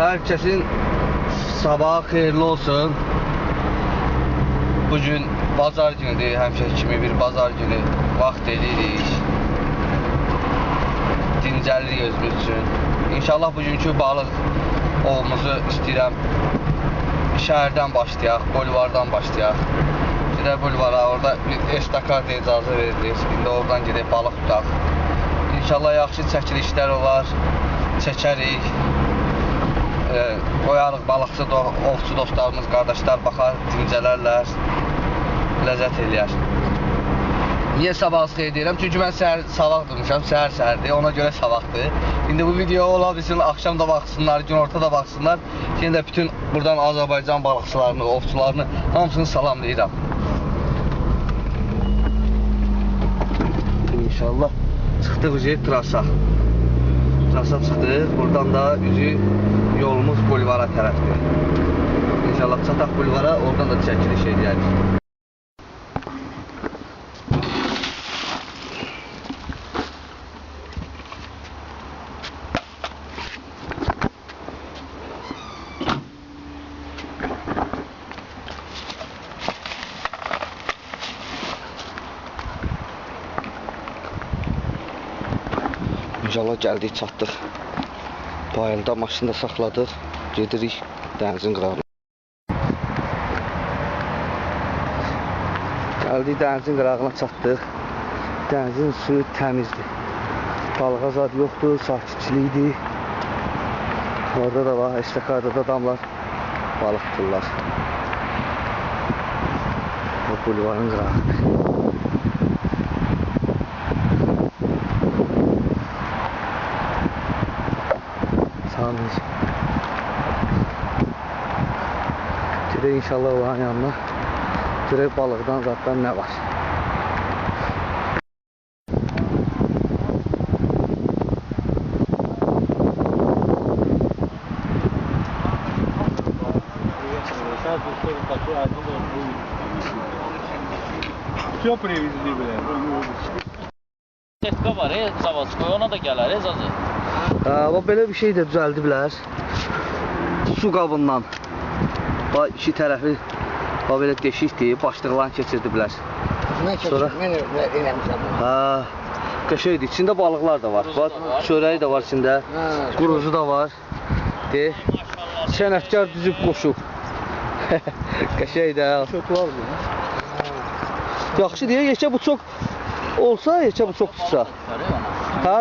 Herkesin sabahı xeyirli olsun. Bugün bazar günüdür, həmişə kimi bir bazar günü vaxt edirik. Dincəlirik özümüz üçün. İnşallah bugünkü balıq ovumuzu istəyirəm şəhərdən başlayaq, bulvardan başlayaq. Gedək bulvara, orada bir estakada icazə verilir. İndi oradan gedək balıq tutaq. İnşallah yaxşı çəkilişlər olar, çəkərik. Qoyarıq balıqçı, ovçu dostlarımız, qardaşlar baxar, dincələrlər, ləzzət eləyər. Niyə sabahınız xeyir deyirəm? Çünki mən sabah durmuşam, səhər-səhərdir, ona görə sabahdır. İndi bu video ola bilsin, axşam da baxsınlar, günorta da baxsınlar. Şimdi də bütün buradan Azərbaycan balıqçılarını, ovçularını hamısını salamlayıram. İnşallah çıxdıq üzü trasa. Trasa çıxdıq, buradan da üzü yolumuz bulvara tərəfdir. İnşallah çataq bulvara, oradan da çəkiliş edərik. İnşallah gəldik, çatdıq. Bayılda maşını da saxladıq. Gedirik dənizin qırağına. Gəldik dənizin qırağına çatdıq. Dənizin suyu təmizdir. Balığa zad yoxdur, sakitçilikdir. Orada da var, estakadada adamlar balıq tuturlar. Bu bulvarın qırağıdır. Gedək inşallah Allah'ın yanına. Görək balıqdan zatdan nə var. Все привезли, блядь. Setka var, Zavatskoy, ona da gələr, Zacı. Belə bir şey də düzəldiblər. Su qabından. İki tərəfi belə deşikdir, başlıqlarını keçirdiblər. Sonra mən eləmişəm. Qəşəngdir, içində balıqlar da var. Çörəyi də var içində, quruzu da var. Sənətkar düzüb qoşub. Qəşəngdir. Çok var mı? Yaxşı deyə, yekə bu çox olsa, yekə bu çox tutsa.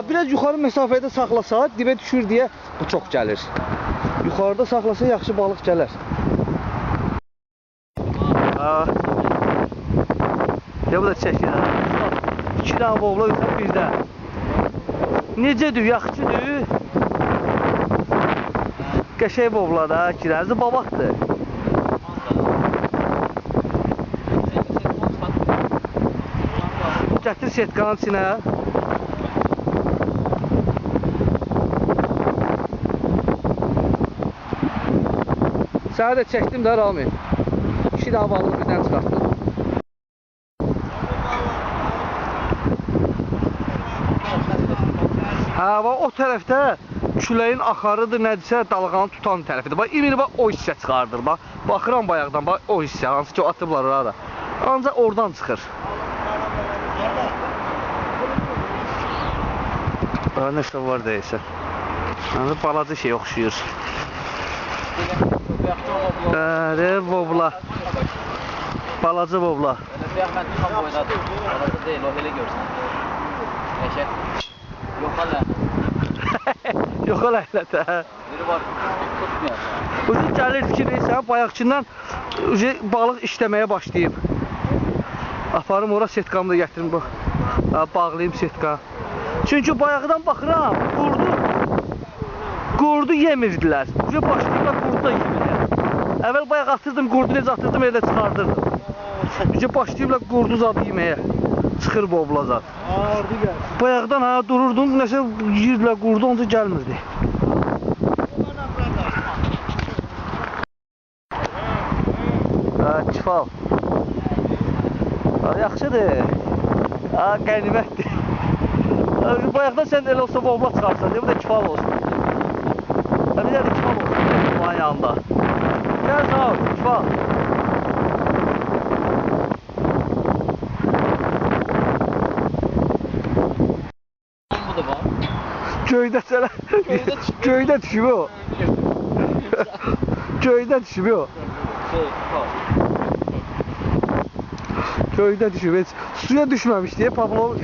Biraz yuxarı məsafədə saxlasa, dibə düşür deyə bu çox gəlir. Yuxarıda saxlasa yaxşı balıq gələr. Ya bu da çəkir. 2 dənə bovla yoxdur birdə. Necədir, yaxşıdır. Qəşəng bovla da, 2 dənəsi babaqdır. Gətir setkanın içinə. Sənə də çəkdim də Rami. 2 dənə balığı birdən çıxartdım. O tərəfdə küləyin axarıdır, nədirsə dalğanı tutan tərəfidir. Bax, İmir o hissə çıxardır. Baxıram bayaqdan, o hissə, hansı ki atıblar orada. Ancaq oradan çıxır. Nəsə var deyilsə. Balaca şey oxşuyur. Bobla. Balaca bobla. Mən tutan boydadır. Balaca deyil, o elə görsən. Qəşək. Yox ola elə də. Biri var, tutmayasın. Uzun gəlir fikirləyirsən, bayaqçından balıq işləməyə başlayıb. Aparım ora setkamı da gətirim, bağlayayım setka. Çünki bayaqdan baxıram, qurdu yemirdilər. Başlayıblar qurdu da yemirlər. Əvvəl bayaq atırdım, qurdu necə atırdım, elə çıxardırdım. Başlayıblar qurdu zadı yeməyə. Çıxır bobla zat. Ağırdı gəl. Bayaqdan dururdum, nəsə yiyirlər qurdu, onca gəlmirdi. Kifal. Yaxşıdır. Qənimətdir. Bayaqdan sən elə olsa bobla çıxarsan, bu da kifal olsun. Bir də kifal olsun. babanın yanında. Gel sağ ol. Bak. Bu da var. Köyde sana. Köyde düşüyor o. Köyde düşüyor o. Köyde düşüyor. Hiç suya düşmemiş diye Pavlov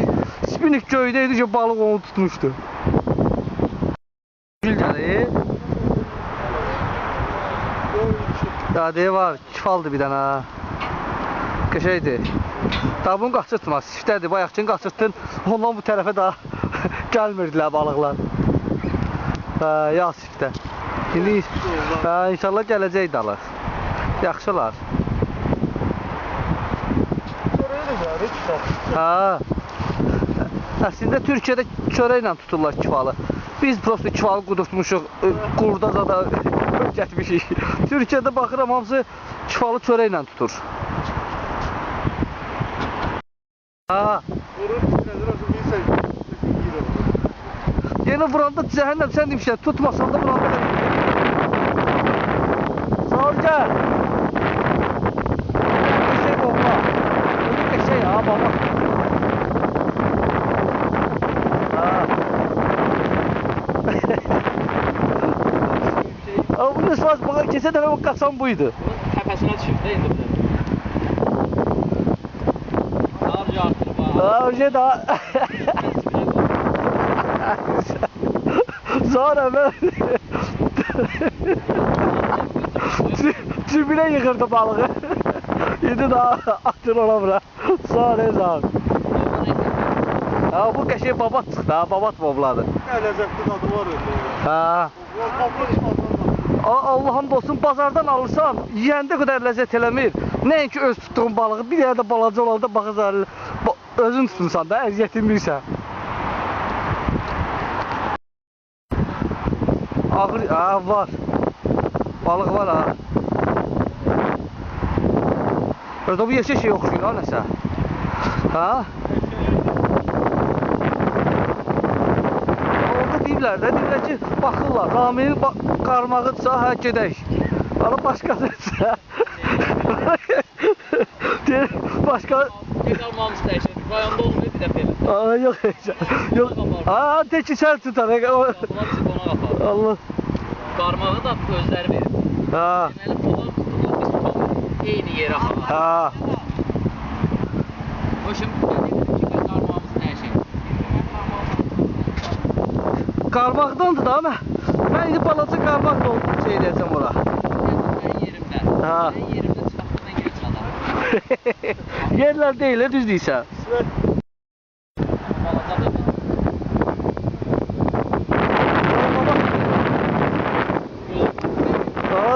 spinik köydeydi ki balık onu tutmuştu. Gülcəli. Dadeyi var. Kifaldı bir dənə ha. Qəşəydi. Daha bunu qaçırtma. Siftədir. Bayaqçın qaçırtdın. Ondan bu tərəfə daha gəlmirdilər balıqlar. Ya siftə. İndi inşallah gələcək dalıq. Yaxşılar. Əslində Türkiyədə çörəklə tuturlar kifalı. Biz prosto kifalı qudurtmuşuq, qurdaza da getmişik. Türkiyədə baxıram hamısı kifalı çörəklə tutur. Yenə vuranda cəhənnəm sən demişsən, tutmasan da vuranda da. Sağ ol gəl. Qəşək qovma. Ölü qəşək ha baba. Ama bu nesfaz bana kese de ben kaçan buydu. Tepesine düşüp de indi. Sarıcı artır bana. Önce daha... Sonra ben... Tübüne yıkırdı balığı. Şimdi daha atır ona bırak. Sonra zaman. Ha bu qəşəng babat çıxdı ha, babat bobladı. Nə ləzzətli dadı var öyle. Ha. Allah'ım olsun bazardan alırsan yiyəndə qədər ləzzət eləmir. Nəinki öz tutduğun balığı bir yerdə balaca olanda baxırsan özün tutunsan da əziyyət etmirsən. Ağır var. Balıq var ha. Orada bu yeşil şey oxşuyur ha nəsə. Ha? Deyirlər ki, baxırlar, Raminin qarmağıdsa, hə, gedək. Ala başqasıdırsa, başqa... Gök almamız dəyişir, rayonda olmuyor bir dəfə elə. Yox, yox. Teki sən tutar. Bunlar bizi qona qapar. Allah. Qarmağı da özləri verir. Deməli, onlar tuturlar, biz tutamıyoruz. Eyni yerə xala. Hoşum, gök qarmağımız dəyişir. Qarmaqdandır da ama mən indi balaca qarmaq da şey edəcəm ora. Mənim yerimdə. Mənim yerimdə çıxartmadan geri çalar. Yerlər deyil, düz deyirsən. Balacadır.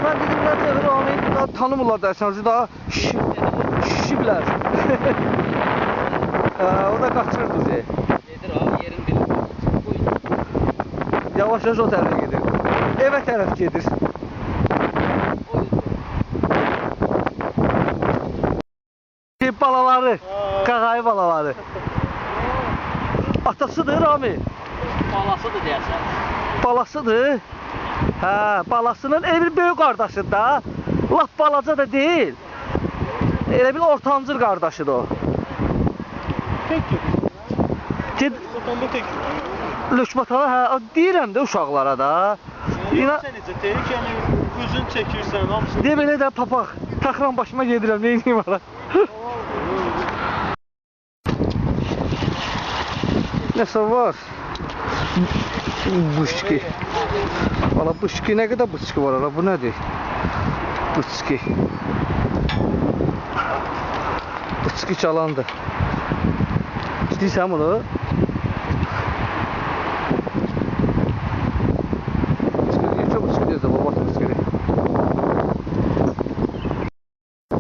Mən dedimlər ki, Rami tanımırlar dərsən, daha şişiblər. O da qaçırdı bizi. Gedir ha, yerin bilir. Yavaş-yavaş o tərəfə gedir. Evə tərəf gedir. Balaları, qağayı balaları. Atasıdır Rami. Balasıdır deyəsən. Balasıdır. Hə, balasının elə bir böyük qardaşıdır da. Lap balaca da deyil. Elə bir ortancıl qardaşıdır o. Tek Ged. Satanda tek. Lökmatana hə, deyirəm də uşaqlara da. İnan sən necə tek, yəni özün çəkirsən, hamısını. Deyə belə də papaq. Taxran başıma gedirəm, neyniyim ara. Nəsə var? Buşki. Valla buşki, nə qədər buşki var ara? Bu nədir? Buşki. Buşki çalandır. İstəyirsən bunu?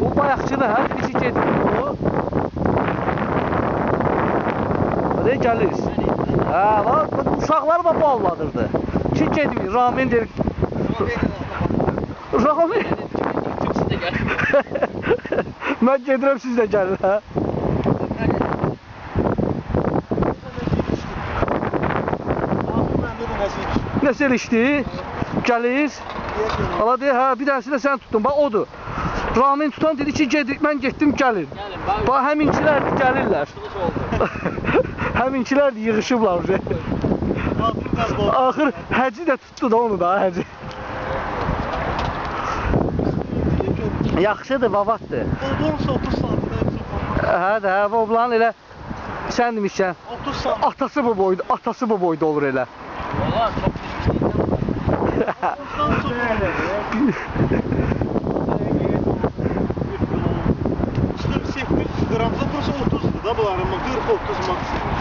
Bu bayaqçılı hə? Dişi gedir bu. Hadi gəlir. Hə, bax, uşaqlar da balladırdı. Ki gedir, Ramin deyir. Ramin. Mən gedirəm, siz də gəlin, hə? Nəsə ilişdi? Gəlir. Hala deyir, hə, bir dənəsini də sən tutdun, bax odur. Ramin tutan dedi ki, mən getdim, gəlin. Bax, həminkilər gəlirlər. Həminkilər yığışıblar. Axır, həci də tutdu da onu da, həci. Yaxşıdır, babatdır. Olsa 30 santim. Hə də, oblan elə sən demişsən. 30 santim. Atası bu boyda olur elə. Olar, çok Gramda burası 30'du da bunların 40-30 maksimum.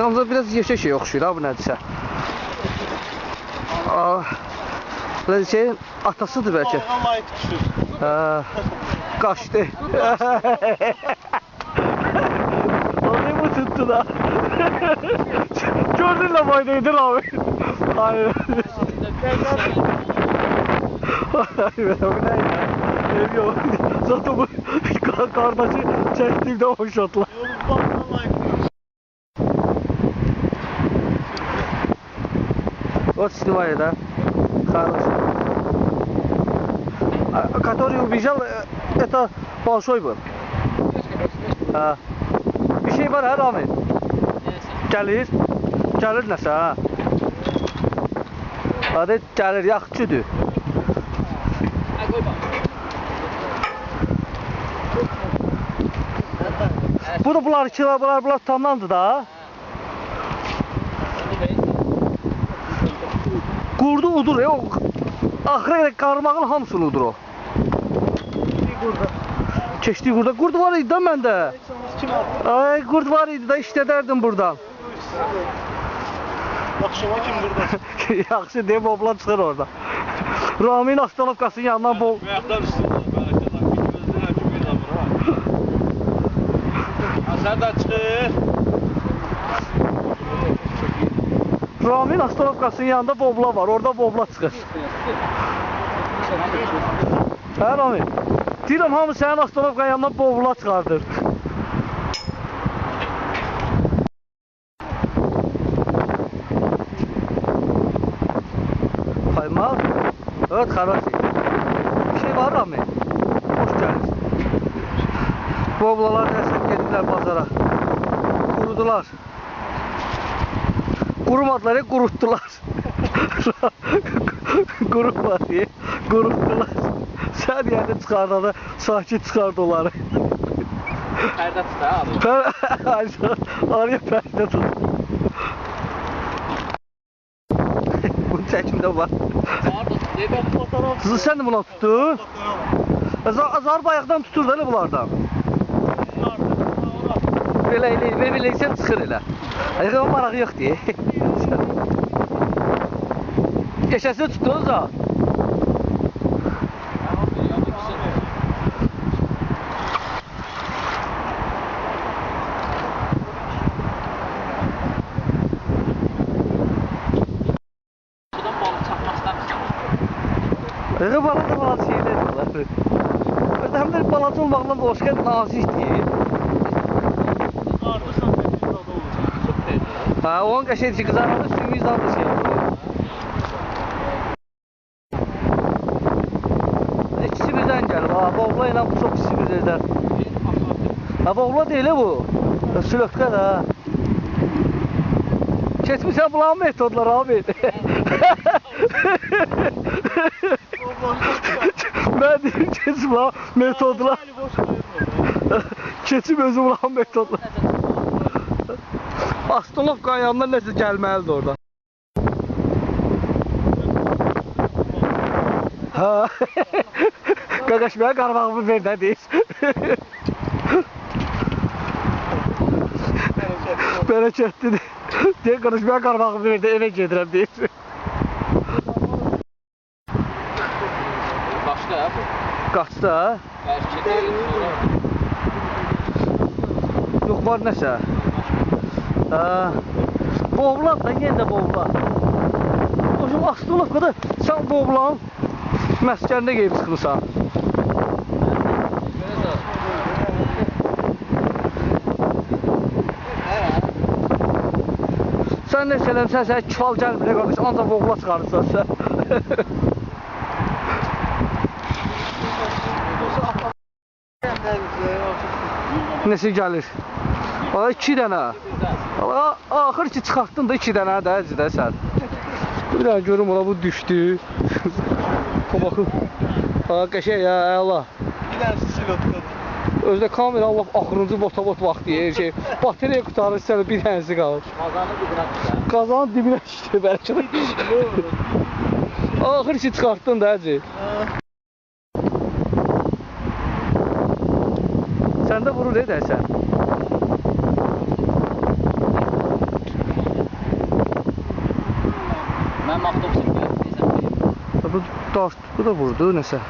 Amma biraz yeşə şey oxşuyur ha bu nədirsə. Şeyin atasıdır bəlkə. Ona layiq düşür. Qaçdı. Onu mu tuttu da? Gördün la boydaydı abi. Hayır. Hayır, o ne ya? Ev yok. Zaten bu kardeşi çektiğimde o şotla. Вот снимай, да? Хорошо. Который убежал, это большой был. Bir şey var ha Rami? Gəlir. Gəlir nəsə ha? Hadi gəlir, yaxçıdır. Bunlar ikiler, bunlar tamamdır da. Qurdu udur ya, axıra qarmağın hamısını udur o. Keçdiyi qurda. Qurd var idi da məndə. Ay, qurd var idi da, işlədərdim buradan. Yaxşı var kim burada? Yaxşı deyib obla çıxır orada. Ramin Astalovkasının yanından bol. Ayaqlar üstündə, bərəkədən. Gözdən həkim bir adamır ha. Sən də çıxır. Ramin Astalovkasının yanında bobla var, orada bobla çıxır. Hə Ramin? Deyirəm, hamı sənin Astalovkanın yanından bobla çıxardır. Paymal? Evet, хороший. Bir şey var Ramin? Hoş geldin. Boblalar nəsə gedirlər bazara. Qurudular. Kurumadılar, kuruttular. Kurutmadı, kuruttular. Sen yani çıkardı, sakit çıkardı onları. Perde tut ha abi. Araya perde tut. Bunun çəkimdə var. Kızı sen de buna tuttun? Azar bayaqdan tutur da elə bunlardan. Belə sən çıxır elə. Ayıqı o marağı yox deyə. Keçəsini tutdunuz ha? Buradan balık çakmak istəmirsən. Ayıqı balaca şeylər var. Həm də balaca olmaqla başqa nazikdir. Ha, onun qəşəngçi qızarmadı, sümüyüzdən də şey yapıyor. İkisi birdən gəlir, ha, boğla ilə bu çox ikisi birdən. Ha, boğla deyil bu, sülötkə də. Keçmişsən bulan metodlar abi. Mən deyim, keçim bulan metodlar. Keçim özü bulan metodlar. Astalovkanın yanından nəsə gəlməlidir orada. Ha. Qaqaş mənə qarmağımı ver də deyir. Bərəkətlidir. Deyir, qaqaş mənə qarmağımı ver də evə gedirəm deyir. Qaçdı ha bu. Qaçdı ha? Bəlkə deyil sonra. Yox, var nəsə. Boğulan da, yenə də boğulan. O şimdi Astalovkada sən boğulan məskəndə qeyib çıxırsan. Sən nə eləmsən, sən kifal gəlmir, qardaş, ancaq boğula çıxarırsan sən. Nəsə gəlir? Valla 2 dənə. Valla axır ki çıxartdın da 2 dənə də əzidə sən. Bir dənə görüm ola bu düşdü. Baxın. Qəşəng ya, əla. Bir dənə silotkadır. Özdə kamera Allah axırıncı bot vaxtı yer şey. Bateriya qutarır sən bir dənəsi qalır. Qazanın dibinə düşdü bəlkə. Axır ki çıxartdın da əzi. Səndə vurur edərsən. Mən avtobusun görüb Bu da vurdu nəsə.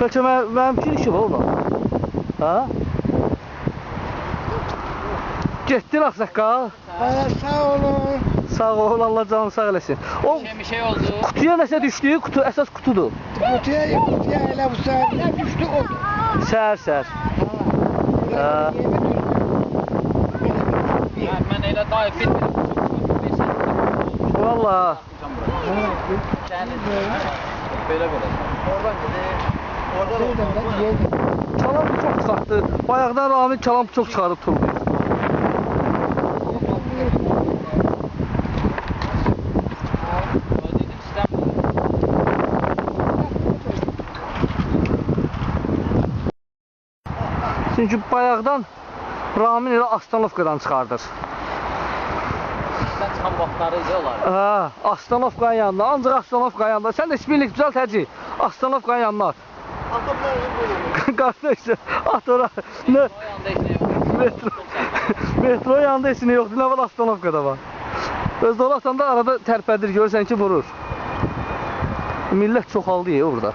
Bəlkə mənimkin işi var ola. Ha? Getdin Ağsaqqal. Sağ olun. Sağ ol, Allah canını sağ eləsin. O bir şey oldu. kutuya nəsə düşdü? Kutu əsas kutudur. Kutuya elə bu sahibine düştü o. Səhər. Ha. Mən elə daif etmirəm. Valla. Belə. Çalam çox çıxartdı. Bayaqdan Ramil çalam çox çıxarıb turdu. Çünki bayaqdan Ramil elə Astanovkadan çıxardır. Sən çıxan vaxtları idi onlar. Ha, Astanovkanın yanında, ancaq Astanovkanın yanında. Sən də spinlik düzəlt həci. Astanovkanın yanına at. Qardaş, at ora. Metro yanında heç nə yoxdur, nə var Astanovkada var. Özdə ola atanda arada tərpədir, görürsən ki vurur. Millət çoxaldı ya burada.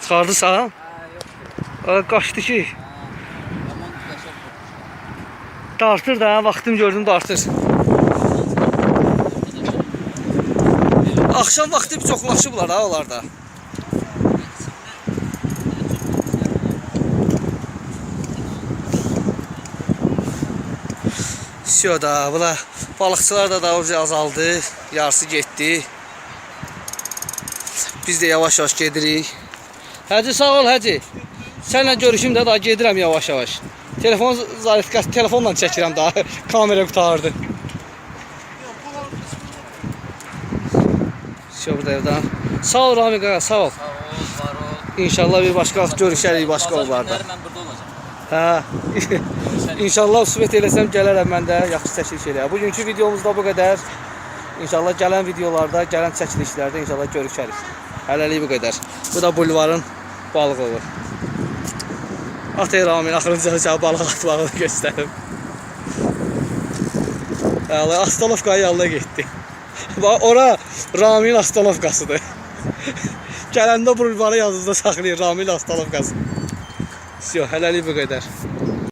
Çıxardırsan? Qaçdı ki. Dartır da, vaxtım gördüm dartır. Axşam vaxtı çoxlaşıblar ha onlarda. Şöyle da, bula balıqçılar da azaldı, yarısı getdi. Biz də yavaş-yavaş gedirik. Hacı sağ ol Hacı. Sənlə görüşüm də daha gedirəm yavaş-yavaş. Telefonla çəkirəm daha. Kamera qutardı. Şurada evdən. Sağ ol Rami qaqa, sağ ol. Var ol. İnşallah bir başqa vaxt görüşərik başqa onlarda. Mən burada olacağam. Hə. İnşallah üsbət eləsəm gələrəm mən də yaxşı çəkiliş eləyəm. Bugünkü videomuzda bu qədər. İnşallah gələn videolarda, gələn çəkilişlərdə inşallah görüşərik. Hələlik bu qədər. Bu da bulvarın balığı olur. Atay Ramin axırıncı balıq atmağını göstərim. Astanovka'ya yanına getdi. Ora Ramin Astanovkasıdır. Gələndə bulvarı yazıda saxlayır Ramin Astanovkası. Hələlik bu qədər.